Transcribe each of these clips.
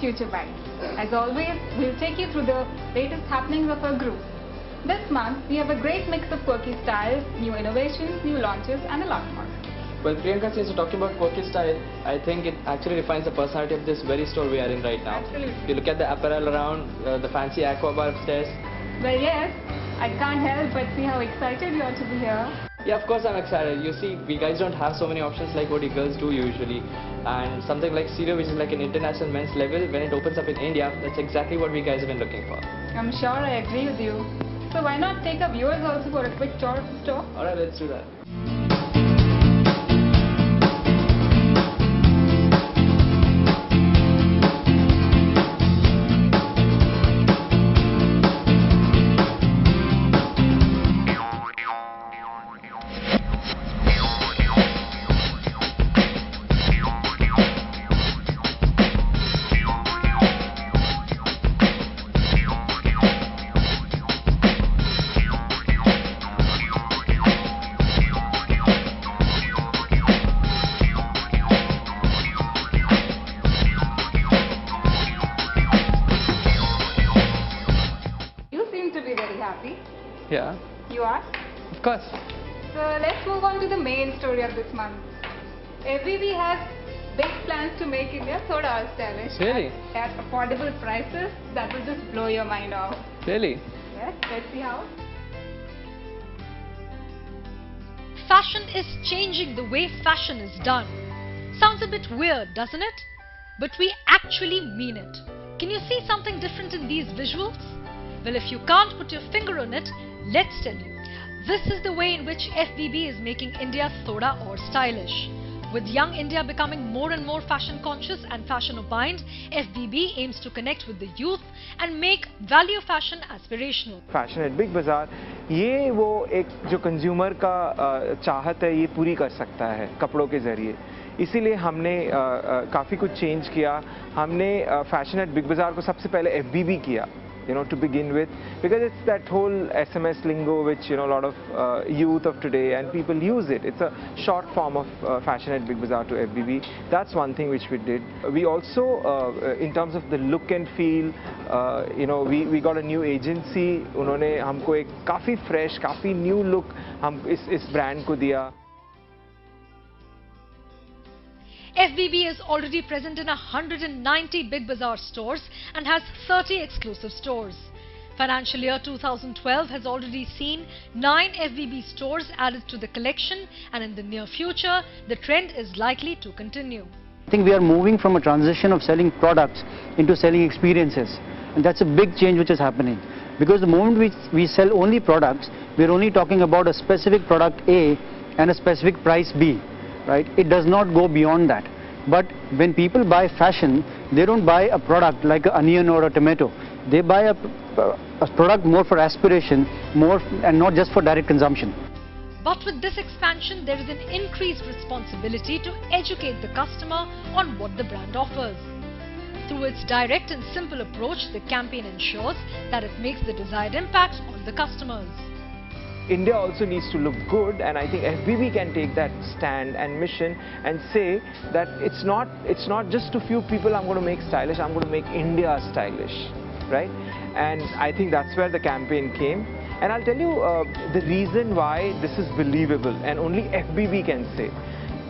Future Bites. As always, we'll take you through the latest happenings of our group. This month, we have a great mix of quirky styles, new innovations, new launches, and a lot more. Well, Priyanka, since you're talking about quirky style, I think it actually defines the personality of this very store we are in right now. Absolutely. If you look at the apparel around, the fancy aqua bar upstairs. Well, yes, I can't help but see how excited you are to be here. Yeah, of course I'm excited. You see, we guys don't have so many options like what you girls do usually. And something like Stereo, which is like an international men's level, when it opens up in India, that's exactly what we guys have been looking for. I'm sure I agree with you. So why not take our viewers also for a quick tour of the store? Alright, let's do that. Yeah, You are? of course. So let's move on to the main story of this month. FBB has big plans to make India soda stylish. Really? At affordable prices that will just blow your mind off. Really? Yes, let's see how. Fashion is changing the way fashion is done. Sounds a bit weird, doesn't it? But we actually mean it. Can you see something different in these visuals? Well, if you can't put your finger on it, let's tell you. This is the way in which FBB is making India soda or stylish. With young India becoming more and more fashion conscious and fashion opined, FBB aims to connect with the youth and make value fashion aspirational. Fashion at Big Bazaar, ये वो एक जो consumer का चाहत है ये पूरी कर सकता है कपड़ों के ज़रिए. इसीलिए हमने काफ़ी कुछ चेंज किया. हमने फैशन एट बिग बाज़ार को सबसे पहले FBB किया. To begin with, because it's that whole SMS lingo which, a lot of youth of today and people use it. It's a short form of fashion at Big Bazaar to FBB. That's one thing which we did. We also, in terms of the look and feel, we got a new agency. उन्होंने हमको एक काफ़ी fresh, काफ़ी new look हम इस brand को दिया. FBB is already present in 190 Big Bazaar stores and has 30 exclusive stores. Financial year 2012 has already seen 9 FBB stores added to the collection, and in the near future, the trend is likely to continue. I think we are moving from a transition of selling products into selling experiences, and that's a big change which is happening. Because the moment we sell only products, we're only talking about a specific product A and a specific price B. Right? It does not go beyond that. But when people buy fashion, they don't buy a product like an onion or a tomato. They buy a product more for aspiration, and not just for direct consumption. But with this expansion, there is an increased responsibility to educate the customer on what the brand offers. Through its direct and simple approach, the campaign ensures that it makes the desired impact on the customers. India also needs to look good, and I think FBB can take that stand and mission and say that it's not just a few people I'm going to make stylish, I'm going to make India stylish, right? And I think that's where the campaign came. And I'll tell you the reason why this is believable and only FBB can say.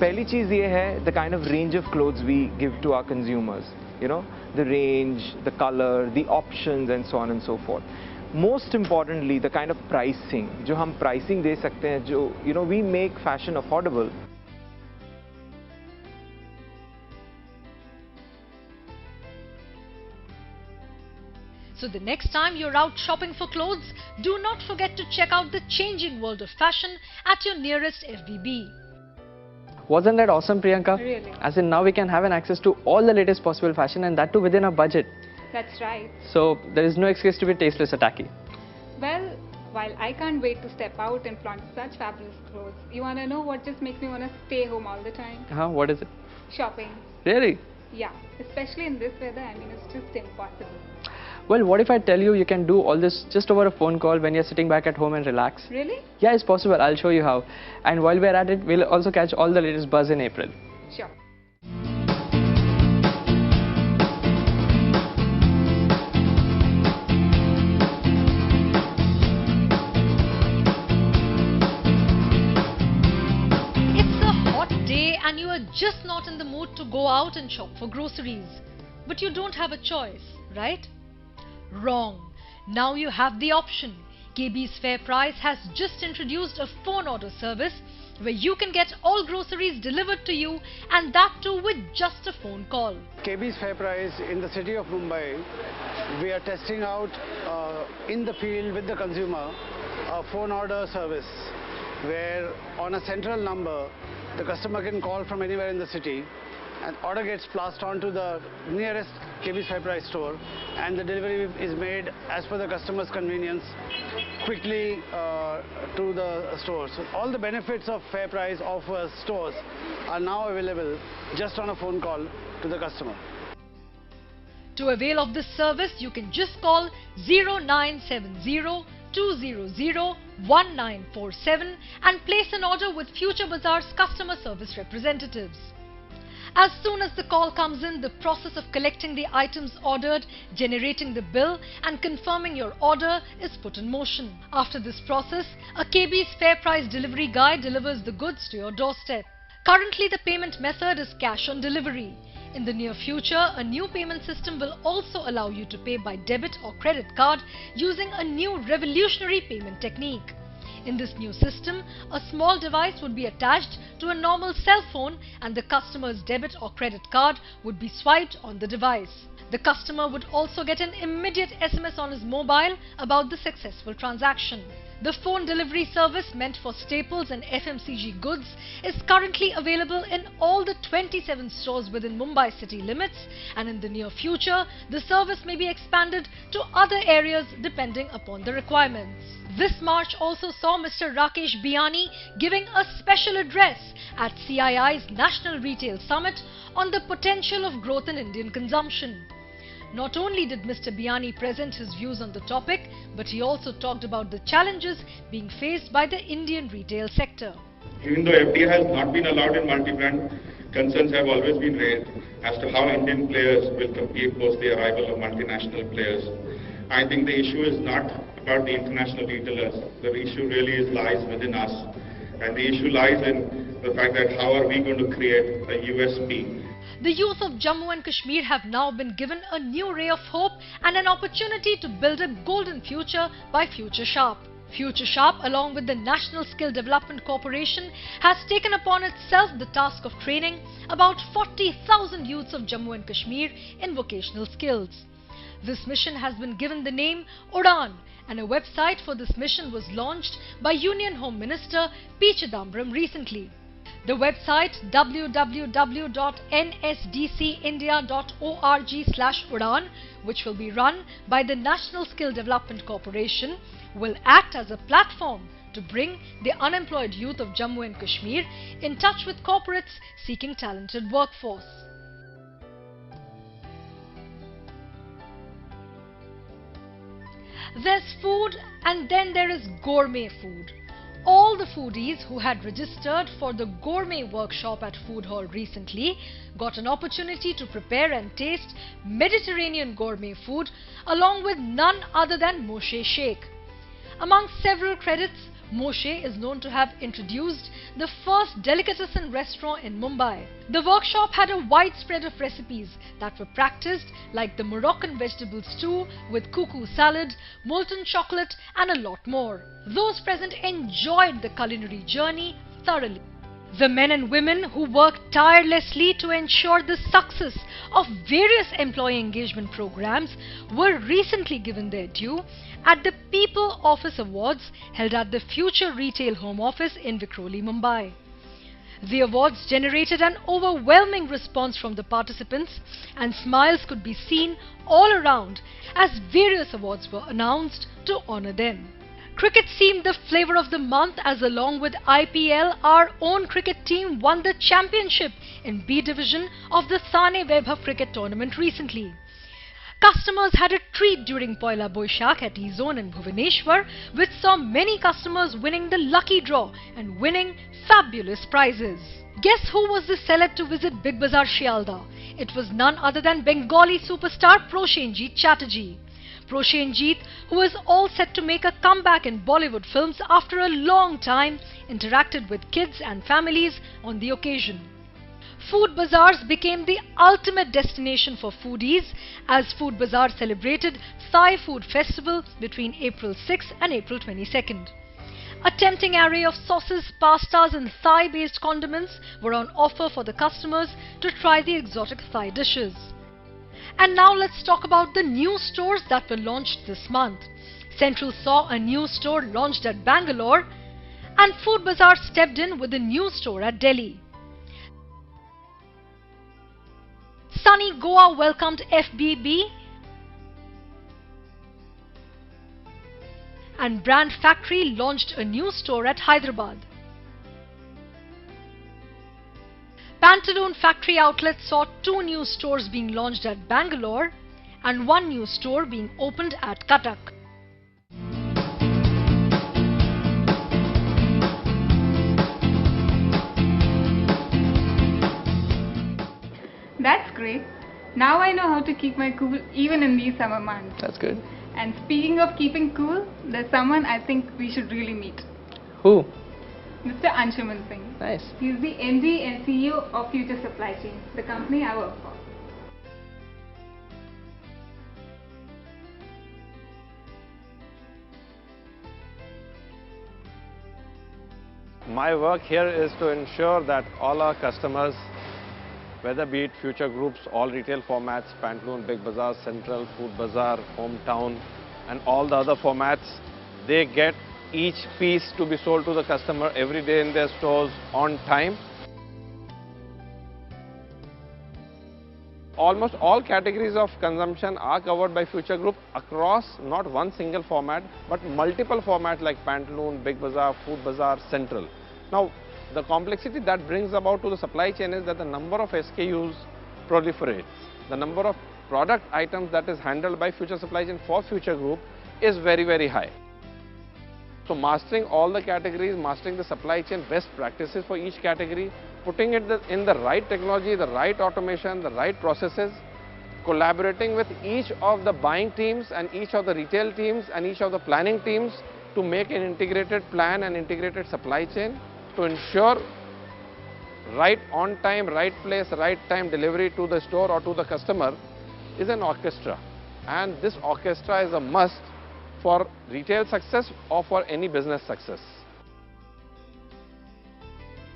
Pehli cheez ye hai, the kind of range of clothes we give to our consumers, the range, the color, the options, and so on and so forth. Most importantly, the kind of pricing, जो हम pricing दे सकते हैं, जो we make fashion affordable. So the next time you're out shopping for clothes, do not forget to check out the changing world of fashion at your nearest FBB. Wasn't that awesome, Priyanka? Really? As in now we can have an access to all the latest possible fashion, and that too within our budget. That's right. So there is no excuse to be tasteless or tacky. Well, while I can't wait to step out and flaunt such fabulous clothes, you want to know what just makes me want to stay home all the time? What is it? Shopping. Really? Yeah, especially in this weather, it's just impossible. Well, what if I tell you you can do all this just over a phone call when you're sitting back at home and relax? Really? Yeah, it's possible. I'll show you how. And while we're at it, we'll also catch all the latest buzz in April. Sure. and you are just not in the mood to go out and shop for groceries. But you don't have a choice, right? Wrong. Now you have the option. KB's Fair Price has just introduced a phone order service where you can get all groceries delivered to you, and that too with just a phone call. KB's Fair Price in the city of Mumbai, we are testing out in the field with the consumer a phone order service where on a central number the customer can call from anywhere in the city, and order gets passed on to the nearest KB's Fair Price store, and the delivery is made as per the customer's convenience quickly to the store. So all the benefits of Fair Price offers stores are now available just on a phone call to the customer. To avail of this service, you can just call 0970 200 1947 and place an order with Future Bazaar's customer service representatives. As soon as the call comes in, the process of collecting the items ordered, generating the bill and confirming your order is put in motion. After this process, a KB's Fair Price delivery guy delivers the goods to your doorstep. Currently, the payment method is cash on delivery. In the near future, a new payment system will also allow you to pay by debit or credit card using a new revolutionary payment technique. In this new system, a small device would be attached to a normal cell phone and the customer's debit or credit card would be swiped on the device. The customer would also get an immediate SMS on his mobile about the successful transaction. The phone delivery service meant for staples and FMCG goods is currently available in all the 27 stores within Mumbai city limits, and in the near future, the service may be expanded to other areas depending upon the requirements. This march also saw Mr. Rakesh Biani giving a special address at CII's National Retail Summit on the potential of growth in Indian consumption. Not only did Mr. Biani present his views on the topic, but he also talked about the challenges being faced by the Indian retail sector. Even though FDI has not been allowed in multi-brand, concerns have always been raised as to how Indian players will compete post the arrival of multinational players. I think the issue is not about the international retailers. The issue really lies within us. And the issue lies in the fact that how are we going to create a USP. The youth of Jammu and Kashmir have now been given a new ray of hope and an opportunity to build a golden future by Future Sharp. Future Sharp, along with the National Skill Development Corporation, has taken upon itself the task of training about 40,000 youths of Jammu and Kashmir in vocational skills. This mission has been given the name Udaan, and a website for this mission was launched by Union Home Minister P. Chidambaram recently. The website www.nsdcindia.org/Udaan, which will be run by the National Skill Development Corporation, will act as a platform to bring the unemployed youth of Jammu and Kashmir in touch with corporates seeking talented workforce. There's food, and then there is gourmet food. All the foodies who had registered for the gourmet workshop at Food Hall recently got an opportunity to prepare and taste Mediterranean gourmet food along with none other than Moshe Sheikh. Among several credits, Moshe is known to have introduced the first delicatessen restaurant in Mumbai. The workshop had a wide spread of recipes that were practiced, like the Moroccan vegetable stew with cuckoo salad, molten chocolate and a lot more. Those present enjoyed the culinary journey thoroughly. The men and women who worked tirelessly to ensure the success of various employee engagement programs were recently given their due at the People Office Awards held at the Future Retail Home Office in Vikhroli, Mumbai. The awards generated an overwhelming response from the participants, and smiles could be seen all around as various awards were announced to honor them. Cricket seemed the flavour of the month as, along with IPL, our own cricket team won the championship in B Division of the Thane Vaibhav Cricket Tournament recently. Customers had a treat during Poila Boishakh at E-Zone in Bhubaneswar, which saw many customers winning the lucky draw and winning fabulous prizes. Guess who was the celeb to visit Big Bazaar Shialda? It was none other than Bengali superstar Proshenjit Chatterjee. Proshenjit, who is all set to make a comeback in Bollywood films after a long time, interacted with kids and families on the occasion. Food bazaars became the ultimate destination for foodies as Food Bazaar celebrated Thai Food Festival between April 6 and April 22nd. A tempting array of sauces, pastas and Thai-based condiments were on offer for the customers to try the exotic Thai dishes. And now let's talk about the new stores that were launched this month. Central saw a new store launched at Bangalore and Food Bazaar stepped in with a new store at Delhi. Sunny Goa welcomed FBB and Brand Factory launched a new store at Hyderabad. Pantaloon Factory Outlet saw 2 new stores being launched at Bangalore and 1 new store being opened at Cuttack. That's great. Now I know how to keep my cool even in these summer months. That's good. And speaking of keeping cool, there's someone I think we should really meet. Who? Mr. Anshuman Singh. Nice. He's the MD and CEO of Future Supply Chain, the company I work for. My work here is to ensure that all our customers, whether be it Future Group's all retail formats, Pantaloon, Big Bazaar, Central, Food Bazaar, Hometown and all the other formats, they get each piece to be sold to the customer every day in their stores on time. Almost all categories of consumption are covered by Future Group across not one single format but multiple formats like Pantaloon, Big Bazaar, Food Bazaar, Central. Now, the complexity that brings about to the supply chain is that the number of SKUs proliferates. The number of product items that is handled by Future Supply Chain for Future Group is very, very high. So mastering all the categories, mastering the supply chain best practices for each category, putting it in the right technology, the right automation, the right processes, collaborating with each of the buying teams and each of the retail teams and each of the planning teams to make an integrated plan and integrated supply chain to ensure right on time, right place, right time delivery to the store or to the customer is an orchestra. And this orchestra is a must for retail success or for any business success.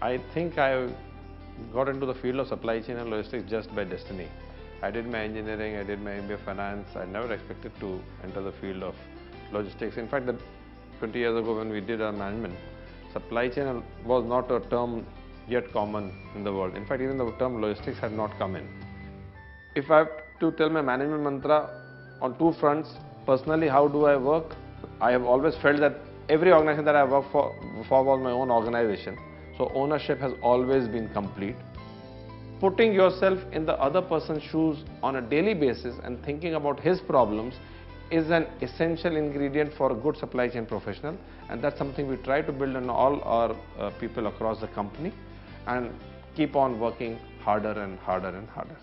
I think I got into the field of supply chain and logistics just by destiny. I did my engineering, I did my MBA finance. I never expected to enter the field of logistics. In fact, 20 years ago when we did our management, supply chain was not a term yet common in the world. In fact, even the term logistics had not come in. If I have to tell my management mantra on 2 fronts, personally, how do I work? I have always felt that every organization that I worked for was my own organization. So ownership has always been complete. Putting yourself in the other person's shoes on a daily basis and thinking about his problems is an essential ingredient for a good supply chain professional, and that's something we try to build on all our people across the company and keep on working harder and harder and harder.